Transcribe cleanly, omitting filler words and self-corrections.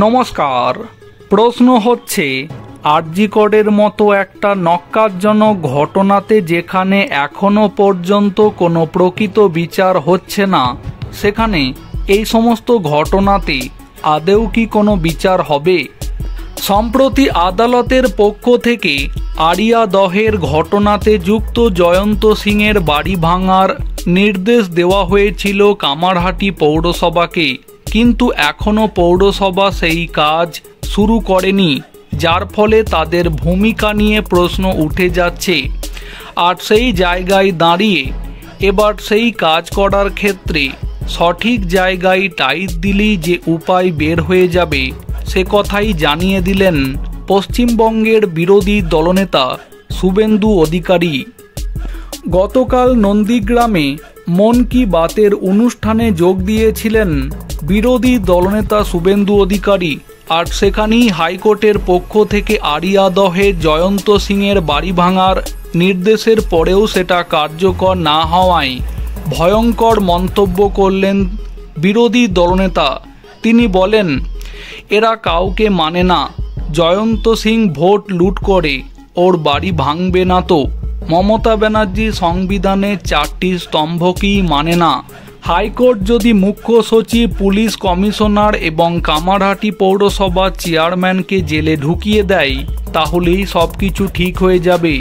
নমস্কার। প্রশ্ন হচ্ছে, আরজি করের মতো একটা ন্যক্কারজনক ঘটনাতে যেখানে এখনো পর্যন্ত কোনো প্রকৃত বিচার হচ্ছে না, সেখানে এই সমস্ত ঘটনাতে আদৌ কি কোনো বিচার হবে? সম্প্রতি আদালতের পক্ষ থেকে আরিয়া দহের ঘটনাতে যুক্ত জয়ন্ত সিংয়ের বাড়ি ভাঙার নির্দেশ দেওয়া হয়েছিল কামারহাটি পৌরসভাকে, কিন্তু এখনও পৌরসভা সেই কাজ শুরু করেনি, যার ফলে তাদের ভূমিকা নিয়ে প্রশ্ন উঠে যাচ্ছে। আর সেই জায়গায় দাঁড়িয়ে এবার সেই কাজ করার ক্ষেত্রে সঠিক জায়গায় টাইট দিলেই যে উপায় বের হয়ে যাবে, সে কথাই জানিয়ে দিলেন পশ্চিমবঙ্গের বিরোধী দলনেতা শুভেন্দু অধিকারী। গতকাল নন্দীগ্রামে মন কি বাতের অনুষ্ঠানে যোগ দিয়েছিলেন বিরোধী দলনেতা শুভেন্দু অধিকারী, আর সেখানেই হাইকোর্টের পক্ষ থেকে আরিয়া দহে জয়ন্ত সিংয়ের বাড়ি ভাঙার নির্দেশের পরেও সেটা কার্যকর না হওয়ায় ভয়ঙ্কর মন্তব্য করলেন বিরোধী দলনেতা। তিনি বলেন, এরা কাউকে মানে না, জয়ন্ত সিং ভোট লুট করে ওর বাড়ি ভাঙবে না তো? মমতা ব্যানার্জি সংবিধানের 4টি স্তম্ভকেই মানে না। হাইকোর্ট যদি মুখ্য সচিব, পুলিশ কমিশনার এবং কামারহাটি পৌরসভার চেয়ারম্যানকে জেলে ঢুকিয়ে দেয়, তাহলেই সব কিছু ঠিক হয়ে যাবে।